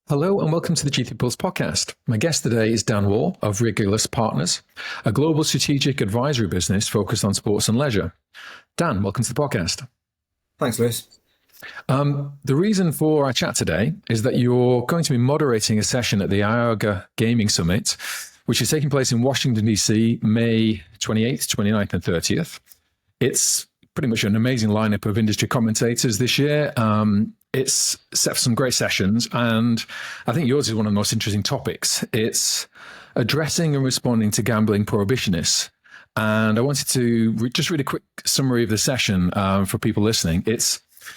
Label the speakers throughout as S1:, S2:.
S1: Hello and welcome to the GT Pulse podcast. My guest today is Dan Waugh of Regulus Partners, a global strategic advisory business focused on sports and leisure. Dan, welcome to the podcast.
S2: Thanks, Lewis.
S1: The reason for our chat today is that you're going to be moderating a session at the IAGA Gaming Summit, which is taking place in Washington, D.C., May 28th, 29th, and 30th. It's pretty much an amazing lineup of industry commentators this year. It's set for some great sessions, and I think yours is one of the most interesting topics. It's addressing and responding to gambling prohibitionists. And I wanted to just read a quick summary of the session for people listening.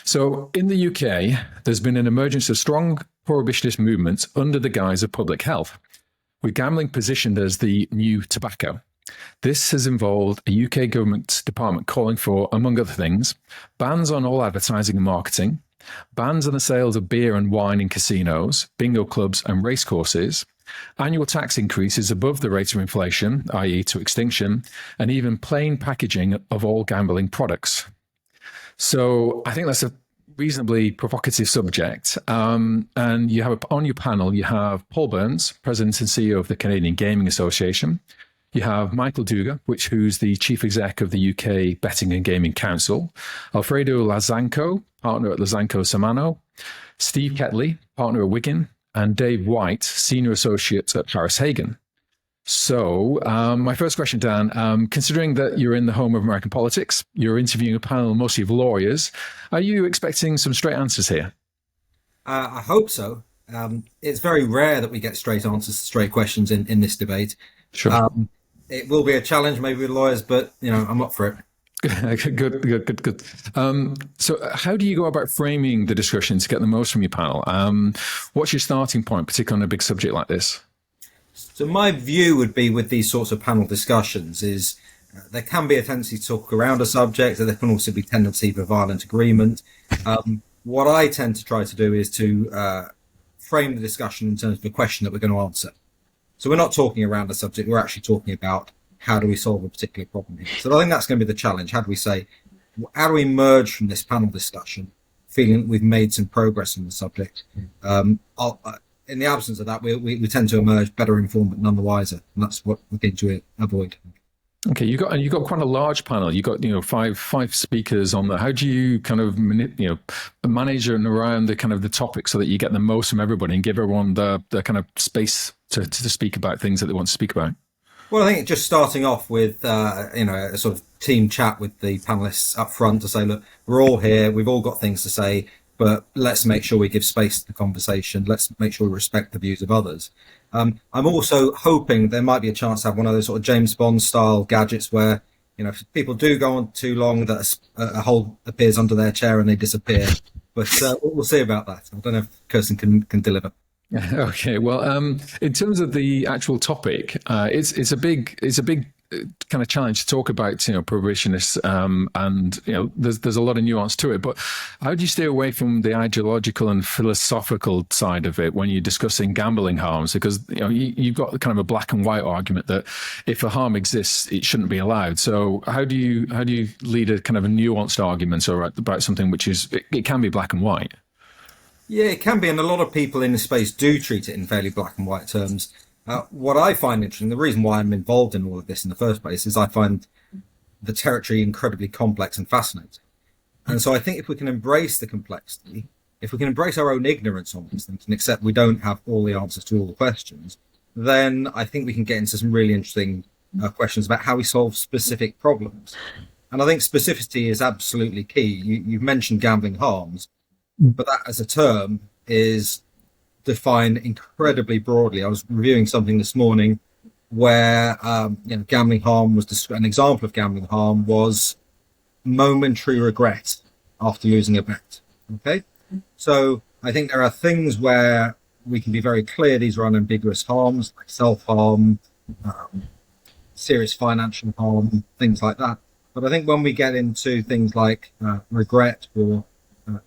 S1: So in the UK, there's been an emergence of strong prohibitionist movements under the guise of public health, with gambling positioned as the new tobacco. This has involved a UK government department calling for, among other things, bans on all advertising and marketing, bans on the sales of beer and wine in casinos, bingo clubs and racecourses, annual tax increases above the rate of inflation, i.e. to extinction, and even plain packaging of all gambling products. So I think that's a reasonably provocative subject. And you have on your panel, you have Paul Burns, President and CEO of the Canadian Gaming Association. You have Michael Dugher, who's the Chief Exec of the UK Betting and Gaming Council, Alfredo Lazcano, partner at Lazcano Samano, Steve Ketteley, partner at Wiggin, and Dave Whyte, Senior Associate at Hagan. So my first question, Dan, considering that you're in the home of American politics, you're interviewing a panel mostly of lawyers, are you expecting some straight answers here?
S2: I hope so. It's very rare that we get straight answers to straight questions in this debate.
S1: Sure.
S2: It will be a challenge maybe with lawyers, but I'm up for it.
S1: Good. So how do you go about framing the discussion to get the most from your panel? What's your starting point, particularly on a big subject like this?
S2: So my view would be with these sorts of panel discussions is there can be a tendency to talk around a subject, and there can also be tendency for violent agreement. What I tend to try to do is to frame the discussion in terms of a question that we're going to answer. So we're not talking around the subject, we're actually talking about how do we solve a particular problem here. So I think that's going to be the challenge. How do we emerge from this panel discussion feeling that we've made some progress on the subject? In the absence of that, we tend to emerge better informed but none the wiser. And that's what we're going to avoid.
S1: Okay, you got quite a large panel. You got five speakers on there. How do you kind of manage and around the kind of the topic so that you get the most from everybody and give everyone the kind of space to speak about things that they want to speak about?
S2: Well, I think just starting off with a sort of team chat with the panelists up front to say, look, we're all here, we've all got things to say, but let's make sure we give space to the conversation. Let's make sure we respect the views of others. I'm also hoping there might be a chance to have one of those sort of James Bond style gadgets where, if people do go on too long, that a hole appears under their chair and they disappear. But we'll see about that. I don't know if Kirsten can deliver.
S1: Okay. Well, in terms of the actual topic, it's a big kind of challenge to talk about, prohibitionists, and there's a lot of nuance to it. But how do you stay away from the ideological and philosophical side of it when you're discussing gambling harms? Because you've got kind of a black and white argument that if a harm exists, it shouldn't be allowed. So how do you lead a kind of a nuanced argument about something which it can be black and white?
S2: Yeah, it can be, and a lot of people in the space do treat it in fairly black and white terms. What I find interesting, the reason why I'm involved in all of this in the first place, is I find the territory incredibly complex and fascinating. And so I think if we can embrace the complexity, if we can embrace our own ignorance on these things and accept we don't have all the answers to all the questions, then I think we can get into some really interesting questions about how we solve specific problems. And I think specificity is absolutely key. You've mentioned gambling harms, but that as a term is defined incredibly broadly. I was reviewing something this morning where gambling harm was an example of gambling harm was momentary regret after losing a bet. Okay, so I think there are things where we can be very clear these are unambiguous harms, like self-harm, serious financial harm, things like that. But I think when we get into things like regret or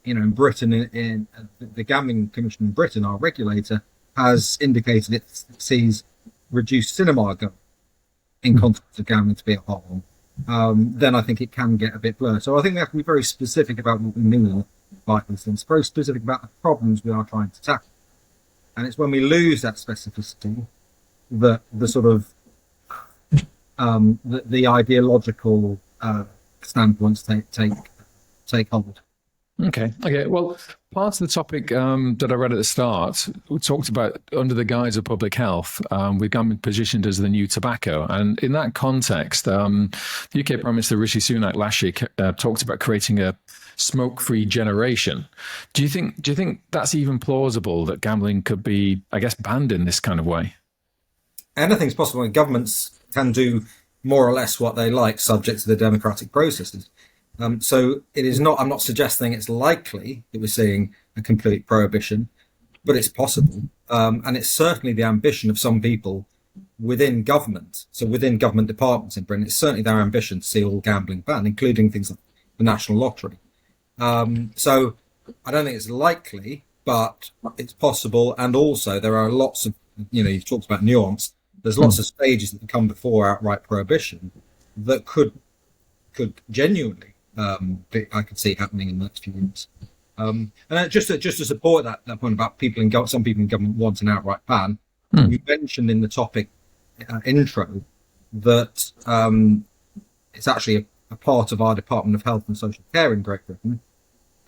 S2: in Britain, in the Gambling Commission in Britain, our regulator has indicated it sees reduced cinema going in context of gambling to be a whole, then I think it can get a bit blurred. So I think we have to be very specific about what we mean by these things, very specific about the problems we are trying to tackle. And it's when we lose that specificity that the sort of the ideological standpoints take hold.
S1: Okay. Well, part of the topic that I read at the start, we talked about under the guise of public health, we've been positioned as the new tobacco. And in that context, the UK Prime Minister Rishi Sunak last year talked about creating a smoke-free generation. Do you think that's even plausible that gambling could be, I guess, banned in this kind of way?
S2: Anything's possible, and governments can do more or less what they like, subject to the democratic processes. So it is not. I'm not suggesting it's likely that we're seeing a complete prohibition, but it's possible, and it's certainly the ambition of some people within government. So within government departments in Britain, it's certainly their ambition to see all gambling banned, including things like the National Lottery. So I don't think it's likely, but it's possible. And also there are lots of, you've talked about nuance. There's lots of stages that come before outright prohibition that could genuinely, I could see happening in the next few years. And just to support that point about some people in government want an outright ban, you mentioned in the topic intro that it's actually a part of our Department of Health and Social Care in Great Britain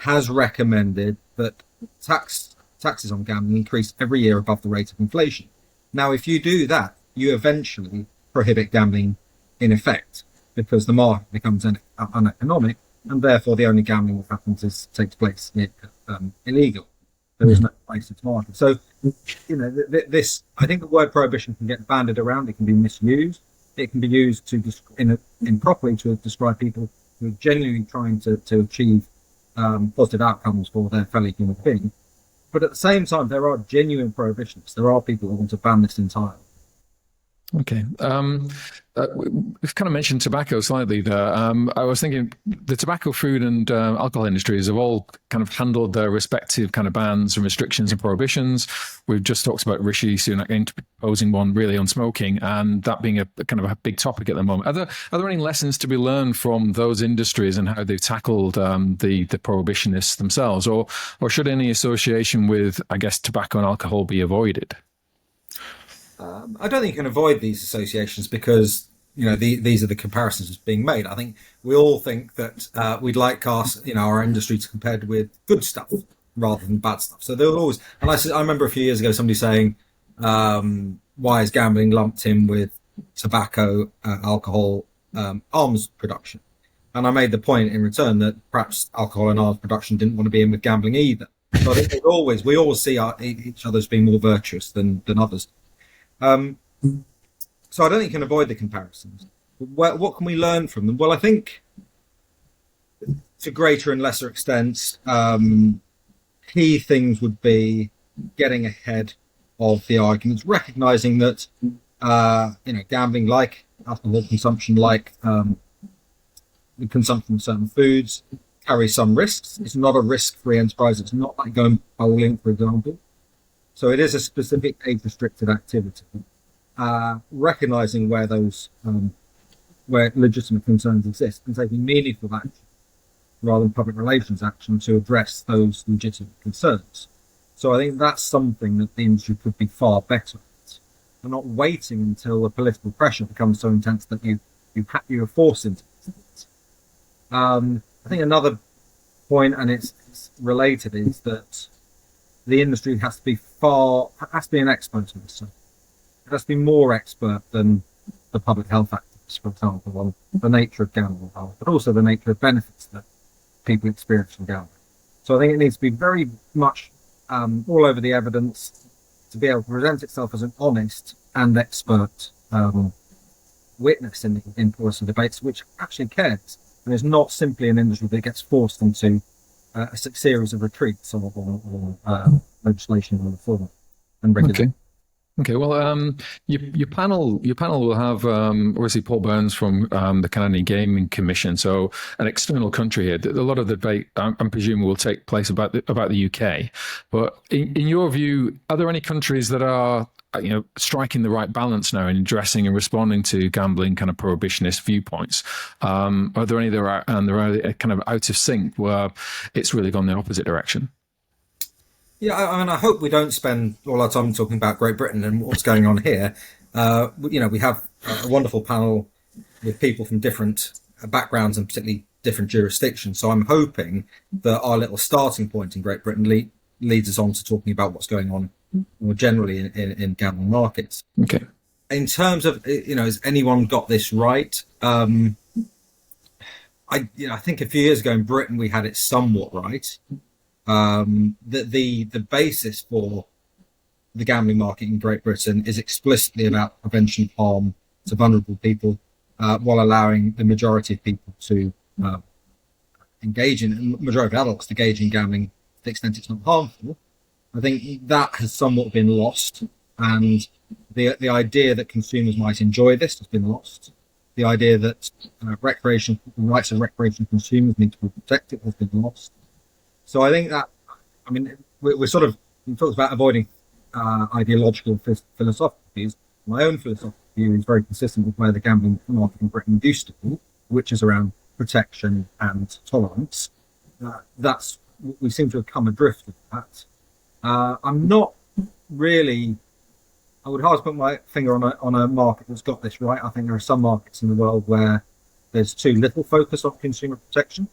S2: has recommended that taxes on gambling increase every year above the rate of inflation. Now, if you do that, you eventually prohibit gambling in effect, because the market becomes uneconomic, and therefore the only gambling that happens takes place illegal. There is no place to market. So, this, I think the word prohibition can get banded around. It can be misused. It can be used improperly to describe people who are genuinely trying to achieve positive outcomes for their fellow human being. But at the same time, there are genuine prohibitionists. There are people who want to ban this entirely.
S1: Okay. We've kind of mentioned tobacco slightly there. I was thinking the tobacco, food and alcohol industries have all kind of handled their respective kind of bans and restrictions and prohibitions. We've just talked about Rishi Sunak proposing one really on smoking, and that being a kind of a big topic at the moment. Are there any lessons to be learned from those industries and how they've tackled the prohibitionists themselves, or should any association with, I guess, tobacco and alcohol be avoided?
S2: I don't think you can avoid these associations because these are the comparisons that's being made. I think we all think that we'd like our industry to compare with good stuff rather than bad stuff. So there will always, and I remember a few years ago somebody saying, "Why is gambling lumped in with tobacco, alcohol, arms production?" And I made the point in return that perhaps alcohol and arms production didn't want to be in with gambling either. So I think we always see each other as being more virtuous than others. So I don't think you can avoid the comparisons. What can we learn from them? Well, I think to greater and lesser extents, key things would be getting ahead of the arguments, recognizing that gambling, like alcohol consumption, like the consumption of certain foods, carries some risks. It's not a risk-free enterprise. It's not like going bowling, for example. So it is a specific age-restricted activity. Recognizing where legitimate concerns exist and taking meaningful action rather than public relations action to address those legitimate concerns. So I think that's something that the industry could be far better at, and not waiting until the political pressure becomes so intense that you are forced into it. I think another point, and it's related, is that the industry has to be an expert in this. It has to be more expert than the public health activists, for example, on the nature of gambling, but also the nature of benefits that people experience from gambling. So I think it needs to be very much all over the evidence to be able to present itself as an honest and expert witness in policy debates, which actually cares, and is not simply an industry that gets forced into a series of retreats or legislation and reform and regulation.
S1: Okay. Well, your panel will have obviously Paul Burns from the Canadian Gaming Commission, so an external country here. A lot of the debate, I'm presuming, will take place about the UK. But in your view, are there any countries that are striking the right balance now in addressing and responding to gambling kind of prohibitionist viewpoints? Are there any that are kind of out of sync where it's really gone the opposite direction?
S2: Yeah, I mean, I hope we don't spend all our time talking about Great Britain and what's going on here. We have a wonderful panel with people from different backgrounds and particularly different jurisdictions. So I'm hoping that our little starting point in Great Britain leads us on to talking about what's going on more generally in gambling markets.
S1: Okay.
S2: In terms of, has anyone got this right? I think a few years ago in Britain we had it somewhat right. The basis for the gambling market in Great Britain is explicitly about prevention of harm to vulnerable people, while allowing the majority of people to majority of adults to engage in gambling to the extent it's not harmful. I think that has somewhat been lost, and the idea that consumers might enjoy this has been lost. The idea that the rights of recreational consumers need to be protected has been lost. So I think that, we're sort of, we talked about avoiding ideological philosophical views. My own philosophical view is very consistent with where the gambling market in Britain used to be, which is around protection and tolerance. We seem to have come adrift with that. I'm not really, I would hard to put my finger on a market that's got this right. I think there are some markets in the world where there's too little focus on consumer protection.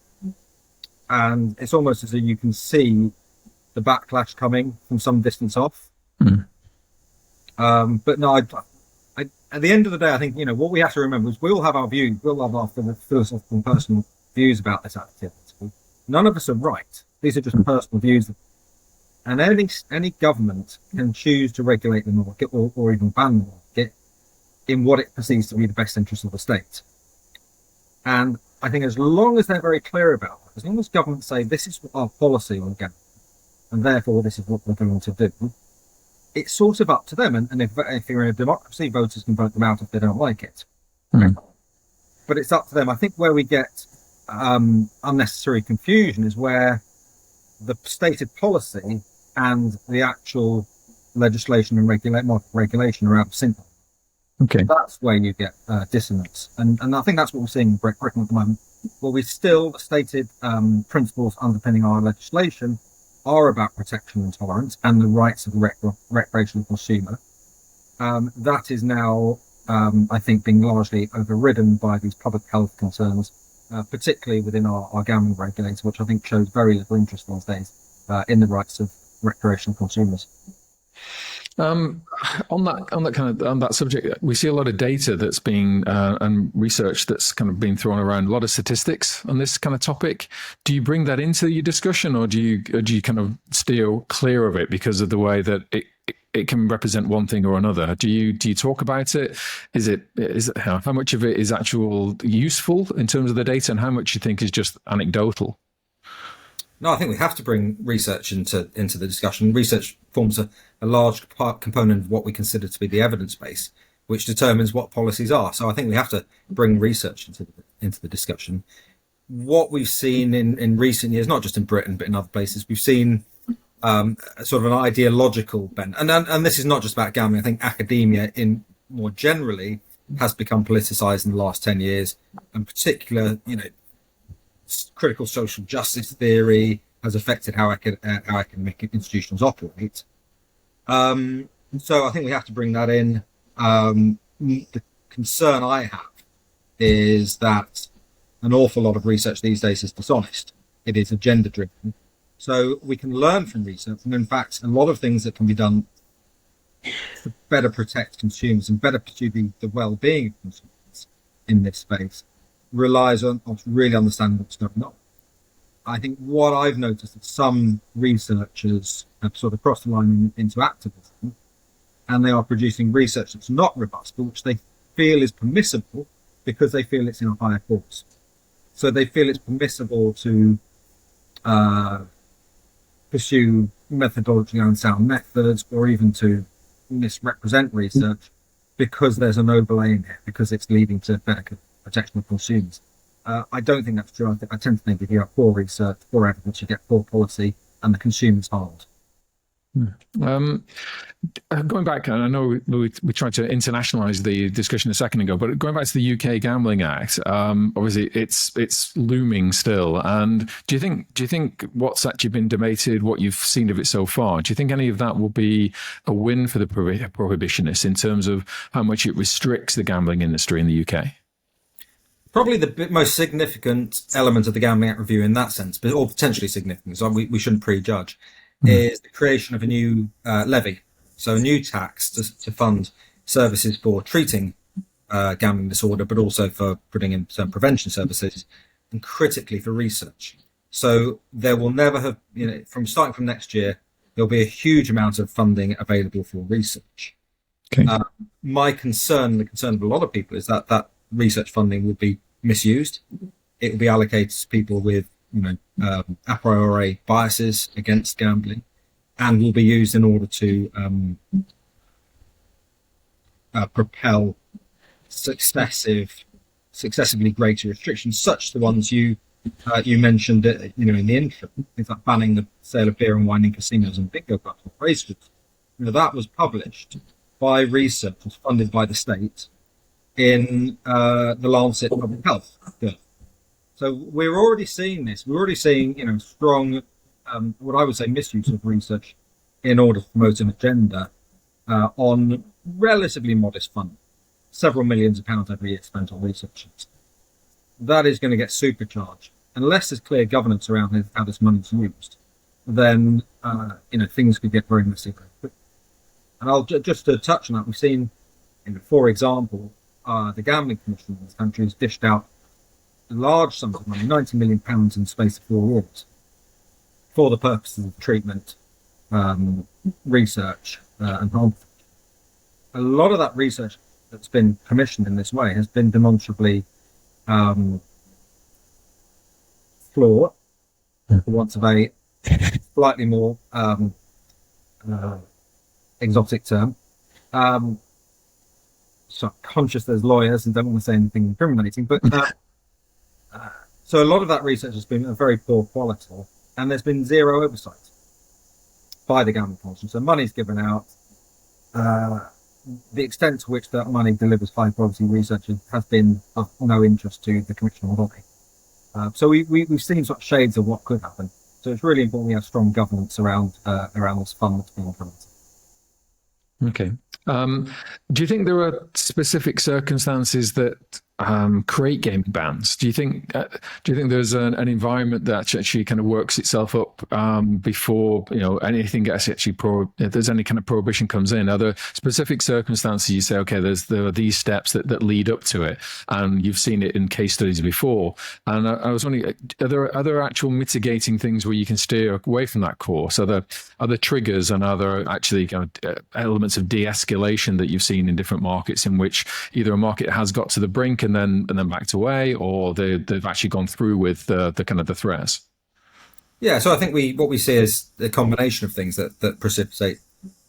S2: And it's almost as if you can see the backlash coming from some distance off. Mm. But no, at the end of the day, I think, what we have to remember is we all have our views, we all have our philosophical and personal views about this activity. None of us are right. These are just personal views. And any government can choose to regulate the market or even ban the market in what it perceives to be the best interest of the state. And I think as long as they're very clear about that, as long as governments say this is our policy on gambling, and therefore this is what we're going to do, it's sort of up to them. And if you're in a democracy, voters can vote them out if they don't like it. Mm. But it's up to them. I think where we get unnecessary confusion is where the stated policy and the actual legislation and market regulation are out of sync.
S1: Okay.
S2: That's where you get dissonance. And I think that's what we're seeing in Britain at the moment. Well, we still stated principles underpinning our legislation are about protection and tolerance and the rights of the recreational consumer. That is now, I think, being largely overridden by these public health concerns, particularly within our gambling regulator, which I think shows very little interest these days in the rights of recreational consumers.
S1: On that subject, we see a lot of data that's being and research that's kind of being thrown around, a lot of statistics on this kind of topic. Do you bring that into your discussion, or do you kind of steer clear of it because of the way that it can represent one thing or another? Do you talk about it? Is it how much of it is actual useful in terms of the data, and how much you think is just anecdotal?
S2: No, I think we have to bring research into the discussion. Research forms a large component of what we consider to be the evidence base, which determines what policies are. So I think we have to bring research into the discussion. What we've seen in recent years, not just in Britain but in other places, we've seen sort of an ideological bent, and this is not just about gambling. I think academia, in more generally, has become politicized in the last 10 years, and particular, critical social justice theory has affected how academic institutions operate. So I think we have to bring that in. The concern I have is that an awful lot of research these days is dishonest. It is agenda driven. So we can learn from research, and in fact, a lot of things that can be done to better protect consumers and better pursue the well-being of consumers in this space relies on really understanding what's going on. I think what I've noticed is some researchers have sort of crossed the line into activism, and they are producing research that's not robust, but which they feel is permissible because they feel it's in a higher cause. So they feel it's permissible to pursue methodologically unsound methods, or even to misrepresent research because there's an overlay in it, because it's leading to better protection of consumers. I don't think that's true. I tend to think if you have poor research, poor evidence, you get poor policy, and the consumer's harmed.
S1: Um, Going back, and I know we tried to internationalize the discussion a second ago, but going back to the UK Gambling Act, obviously it's looming still. And do you think what's actually been debated, what you've seen of it so far, do you think any of that will be a win for the prohibitionists in terms of how much it restricts the gambling industry in the UK?
S2: Probably the most significant element of the Gambling Act review in that sense, but or potentially significant, so we shouldn't prejudge, is the creation of a new levy, so a new tax to fund services for treating gambling disorder, but also for putting in some prevention services, and critically for research. So there will never have, starting from next year, there'll be a huge amount of funding available for research.
S1: Okay.
S2: My concern, the concern of a lot of people, is that research funding will be misused. It will be allocated to people with, a priori biases against gambling, and will be used in order to propel successively greater restrictions, such as the ones you mentioned, in the intro, things like banning the sale of beer and wine in casinos and bingo clubs or racecourses. That was published by researchers funded by the state in the Lancet Public Health. So we're already seeing this. We're already seeing, strong, what I would say, misuse of research in order to promote an agenda on relatively modest funding. Several millions of pounds every year spent on research. That is going to get supercharged. Unless there's clear governance around how this money is used, then, things could get very messy very quickly. And I'll just to touch on that, we've seen, for example, the Gambling Commission in this country has dished out large sums of money, £90 million in the space of 4 years, for the purposes of treatment, research, and harm. A lot of that research that's been commissioned in this way has been demonstrably flawed, for want of a slightly more exotic term. So I'm conscious there's lawyers and don't want to say anything incriminating, but so a lot of that research has been of very poor quality, and there's been zero oversight by the Gambling Commission. So money's given out. The extent to which that money delivers high quality research has been of no interest to the Commission or body. So we've seen sort of shades of what could happen. So it's really important we have strong governance around this fund that's being implemented.
S1: Okay. Do you think there are specific circumstances that create gaming bans? Do you think there's an environment that actually kind of works itself up before anything gets actually if there's any kind of prohibition comes in? Are there specific circumstances you say, okay, there are these steps that lead up to it, and you've seen it in case studies before? And I was wondering, are there actual mitigating things where you can steer away from that course? Are there triggers, and are there actually elements of de-escalation that you've seen in different markets in which either a market has got to the brink and then backed away, or they've actually gone through with the kind of the threats?
S2: Yeah, so I think what we see is a combination of things that precipitate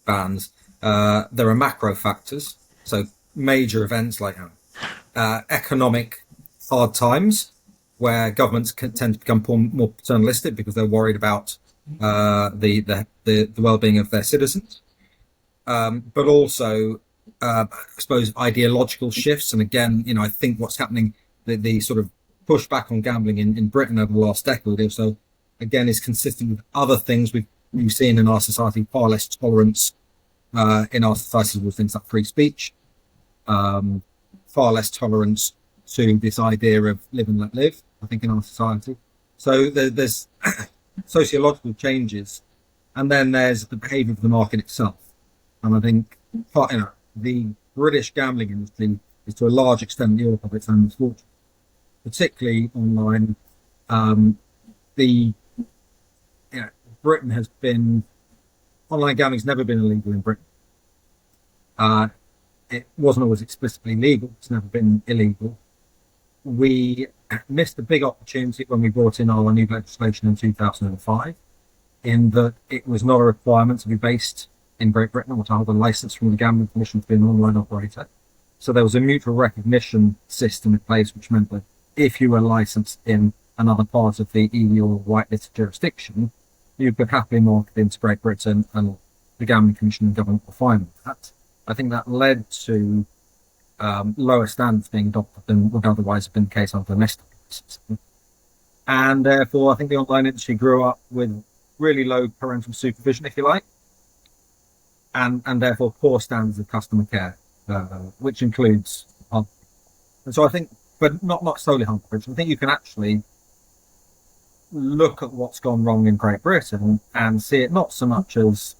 S2: bans. There are macro factors, so major events like economic hard times, where governments tend to become more paternalistic because they're worried about the well-being of their citizens, but also I suppose ideological shifts. And again, I think what's happening, the sort of pushback on gambling in Britain over the last decade or so, again, is consistent with other things we've seen in our society. Far less tolerance in our society with things like free speech, far less tolerance to this idea of live and let live, I think, in our society. So there's sociological changes, and then there's the behaviour of the market itself. And I think the British gambling industry is to a large extent the author of its own misfortune, particularly online. Britain has been, online gambling's never been illegal in Britain. It wasn't always explicitly legal. It's never been illegal. We missed a big opportunity when we brought in our new legislation in 2005, in that it was not a requirement to be based in Great Britain or to hold a license from the Gambling Commission to be an online operator. So there was a mutual recognition system in place, which meant that if you were licensed in another part of the EU or white-listed jurisdiction, you could happily market into Great Britain and the Gambling Commission and government refinement that. I think that led to lower standards being adopted than would otherwise have been the case on domestic system. And therefore, I think the online industry grew up with really low parental supervision, if you like, and therefore poor standards of customer care, which includes harm. And so I think, but not solely harm prevention. I think you can actually look at what's gone wrong in Great Britain and see it not so much as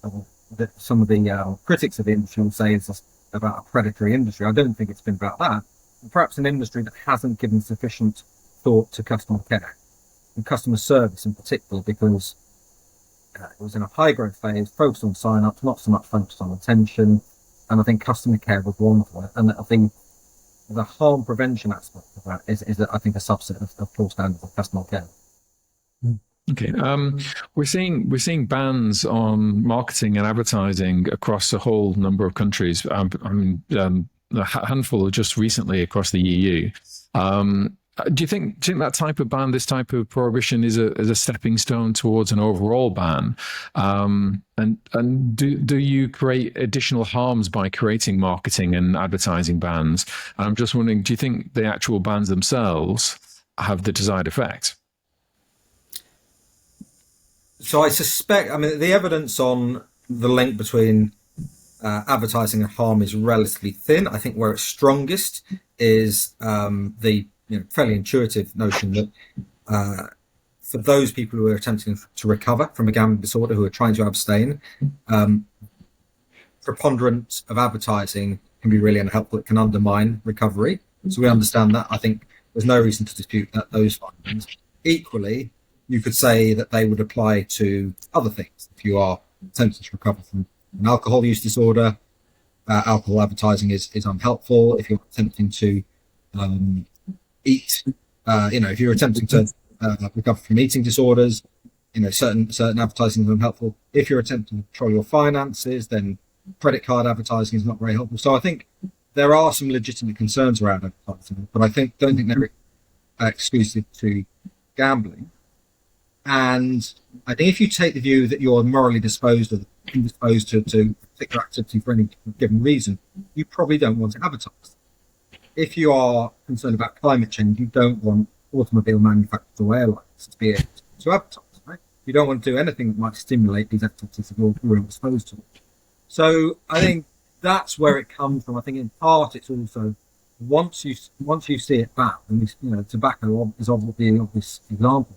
S2: some of the critics of the industry will say it's about a predatory industry. I don't think it's been about that. Perhaps an industry that hasn't given sufficient thought to customer care and customer service in particular, because it was in a high growth phase, focused on sign-ups, not so much focused on retention. And I think customer care was one for it. And I think the harm prevention aspect of that is I think, a subset of poor standards of customer care.
S1: Okay, we're seeing bans on marketing and advertising across a whole number of countries. A handful just recently across the EU. Do you think that type of ban, this type of prohibition, is a stepping stone towards an overall ban? And do you create additional harms by creating marketing and advertising bans? And I'm just wondering, do you think the actual bans themselves have the desired effect?
S2: So I suspect, the evidence on the link between advertising and harm is relatively thin. I think where it's strongest is the fairly intuitive notion that for those people who are attempting to recover from a gambling disorder, who are trying to abstain, preponderance of advertising can be really unhelpful. It can undermine recovery. So we understand that. I think there's no reason to dispute those findings. Equally, you could say that they would apply to other things. If you are attempting to recover from an alcohol use disorder, alcohol advertising is unhelpful. If you're attempting to eat, if you're attempting to recover from eating disorders, certain advertising is unhelpful. If you're attempting to control your finances, then credit card advertising is not very helpful. So I think there are some legitimate concerns around advertising, but don't think they're exclusive to gambling. And I think if you take the view that you're morally indisposed to particular activity for any given reason, you probably don't want to advertise. If you are concerned about climate change, you don't want automobile manufacturers or airlines to be able to advertise, right? You don't want to do anything that might stimulate these activities that you're exposed to. So I think that's where it comes from. I think in part it's also once you see it back, and tobacco is obviously the obvious example.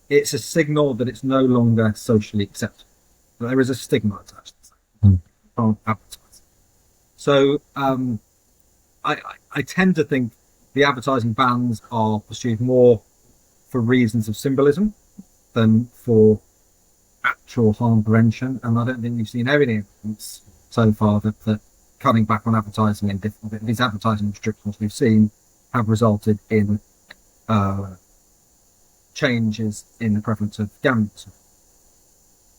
S2: It's a signal that it's no longer socially acceptable. There is a stigma attached to advertising. So I tend to think the advertising bans are pursued more for reasons of symbolism than for actual harm prevention. And I don't think we've seen any evidence so far that cutting back on advertising and these advertising restrictions we've seen have resulted in changes in the prevalence of gambling.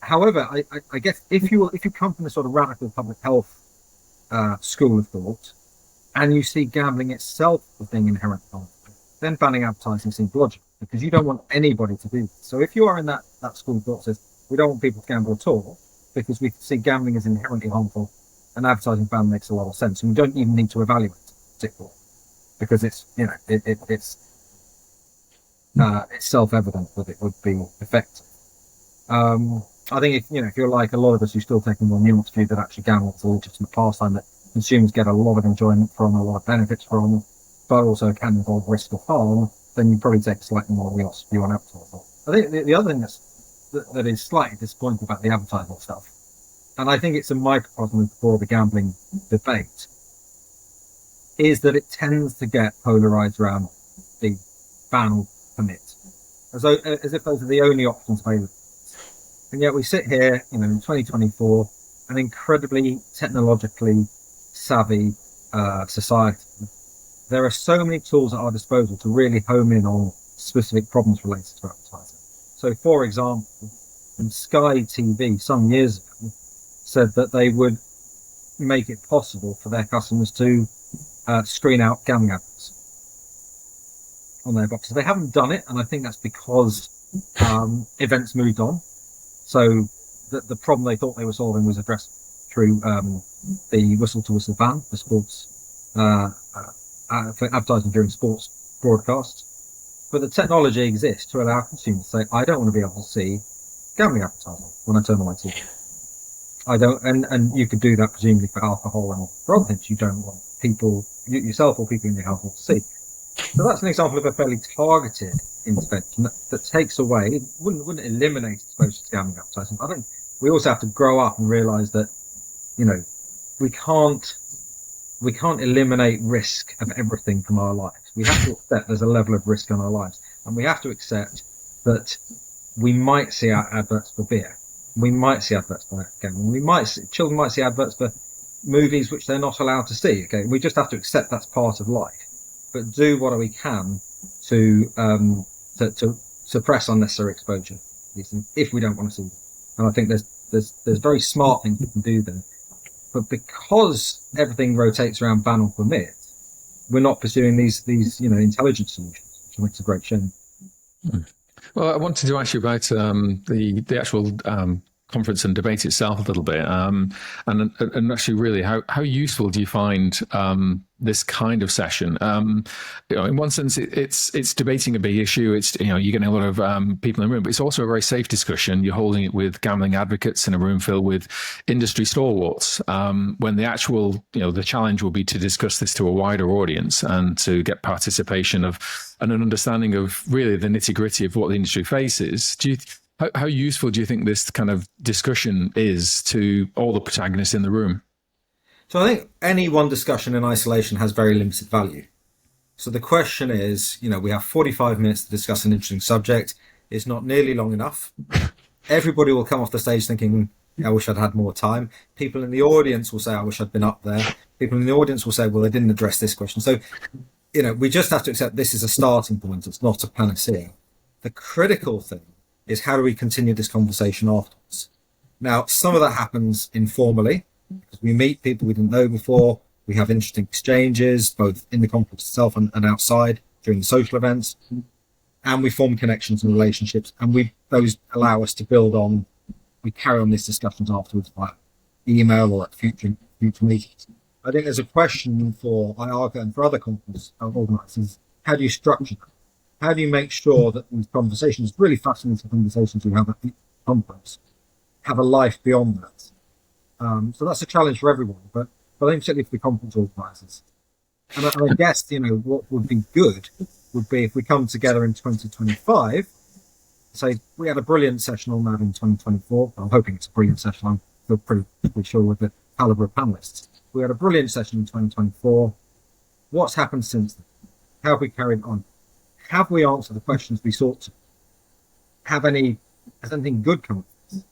S2: However, I guess if you come from a sort of radical public health school of thought, and you see gambling itself as being inherently harmful, then banning advertising seems logical, because you don't want anybody to do this. So if you are in that school of thought that says we don't want people to gamble at all because we see gambling as inherently harmful, an advertising ban makes a lot of sense, and we don't even need to evaluate it particularly, because it's self-evident that it would be effective. I think if you're like a lot of us who still take a more nuanced view that actually gambling is a legitimate pastime that consumers get a lot of enjoyment from, a lot of benefits from, but also can involve risk of harm, then you probably take a slightly more nuanced view on advertising. I think the other thing that is slightly disappointing about the advertising stuff, and I think it's a microcosm of the broader gambling debate, is that it tends to get polarized around the ban or permit, as if those are the only options available. And yet we sit here, in 2024, an incredibly technologically savvy society. There are so many tools at our disposal to really home in on specific problems related to advertising. So, for example, Sky TV some years ago said that they would make it possible for their customers to screen out gambling adverts on their boxes. They haven't done it, and I think that's because events moved on. So the problem they thought they were solving was addressed through the whistle-to-whistle ban for sports, for advertising during sports broadcasts. But the technology exists to allow consumers to say, I don't want to be able to see gambling advertising when I turn on my TV. I don't, and you could do that presumably for alcohol and for other things you don't want people, yourself or people in your household to see. So that's an example of a fairly targeted intervention that takes away, wouldn't eliminate exposure to gambling advertising. I think we also have to grow up and realise that, we can't eliminate risk of everything from our lives. We have to accept there's a level of risk in our lives, and we have to accept that we might see adverts for beer. We might see adverts for gambling. Children might see adverts for movies which they're not allowed to see. Okay, we just have to accept that's part of life, but do what we can to suppress unnecessary exposure if we don't want to see them. And I think there's very smart things we can do there. But because everything rotates around ban or permit, we're not pursuing these intelligent solutions, which makes a great shame.
S1: Well, I wanted to ask you about the actual conference and debate itself a little bit, and actually, really, how useful do you find this kind of session? In one sense, it's debating a big issue. It's you're getting a lot of people in the room, but it's also a very safe discussion. You're holding it with gambling advocates in a room filled with industry stalwarts. When the actual the challenge will be to discuss this to a wider audience and to get participation and an understanding of really the nitty gritty of what the industry faces. How useful do you think this kind of discussion is to all the protagonists in the room?
S2: So I think any one discussion in isolation has very limited value. So the question is, we have 45 minutes to discuss an interesting subject. It's not nearly long enough. Everybody will come off the stage thinking, I wish I'd had more time. People in the audience will say, I wish I'd been up there. People in the audience will say, well, they didn't address this question. So, we just have to accept this is a starting point. It's not a panacea. The critical thing is how do we continue this conversation afterwards? Now, some of that happens informally, because we meet people we didn't know before. We have interesting exchanges, both in the conference itself and outside during the social events. And we form connections and relationships, and those allow us to build on, we carry on these discussions afterwards by email or at future meetings. I think there's a question for IAGA and for other conference organisers, how do you structure that? How do you make sure that these conversations, really fascinating conversations we have at the conference, have a life beyond that? So that's a challenge for everyone, but I think particularly for the conference organisers. And I guess, what would be good would be if we come together in 2025, say we had a brilliant session on that in 2024. I'm hoping it's a brilliant session. I feel pretty sure with the calibre of panellists. We had a brilliant session in 2024. What's happened since then? How have we carried on? Have we answered the questions we sought to? Has anything good come of this?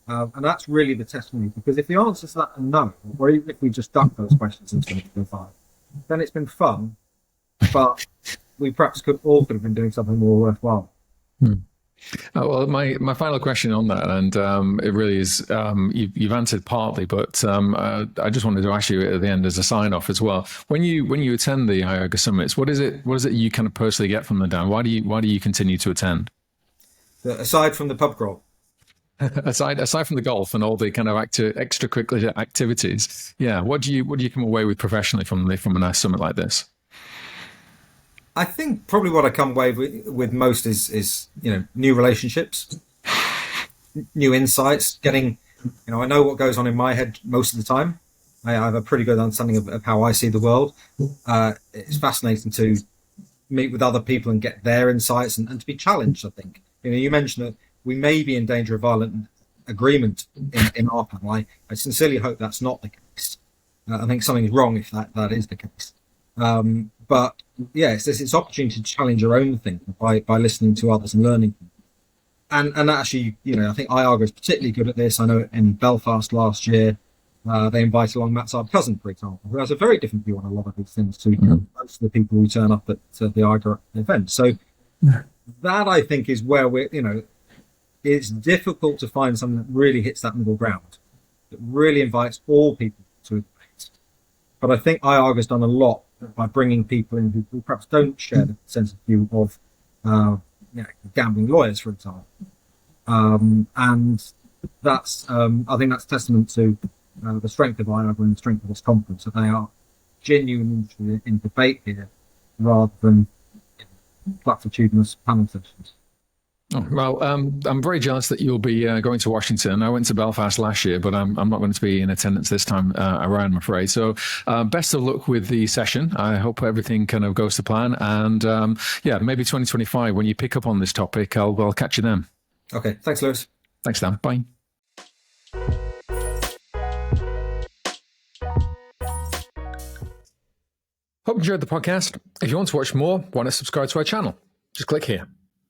S2: And that's really the testimony, because if the answer to that is no, or even if we just duck those questions in 2025, then it's been fun, but we perhaps could have been doing something more worthwhile.
S1: Well, my final question on that, and it really is, you've answered partly, but I just wanted to ask you at the end as a sign off as well. When you attend the IAGA summits, what is it you kind of personally get from them, Dan? Why do you continue to attend?
S2: Aside from the pub crawl.
S1: aside from the golf and all the kind of extracurricular activities, what do you come away with professionally from a nice summit like this?
S2: I think probably what I come away with most is new relationships, new insights, getting, I know what goes on in my head most of the time. I have a pretty good understanding of how I see the world. It's fascinating to meet with other people and get their insights and to be challenged, I think. You mentioned that we may be in danger of violent agreement in our panel. I sincerely hope that's not the case. I think something is wrong if that is the case. But it's this opportunity to challenge your own thinking by listening to others and learning. And actually, I think IAGA is particularly good at this. I know in Belfast last year, they invited along Matt's cousin, for example, who has a very different view on a lot of these things to most of the people who turn up at the IAGA event. So that, I think, is where it's difficult to find something that really hits that middle ground, that really invites all people to a debate. But I think IAGA has done a lot by bringing people in who perhaps don't share the sense of view of gambling lawyers, for example. And that's I think that's testament to the strength of IAGA and the strength of this conference, that they are genuinely interested in debate here rather than platitudinous panel sessions.
S1: Oh, well, I'm very jealous that you'll be going to Washington. I went to Belfast last year, but I'm not going to be in attendance this time around, I'm afraid. So best of luck with the session. I hope everything kind of goes to plan. And yeah, maybe 2025, when you pick up on this topic, I'll catch you then.
S2: Okay, thanks, Lewis.
S1: Thanks, Dan. Bye. Hope you enjoyed the podcast. If you want to watch more, why not subscribe to our channel? Just click here.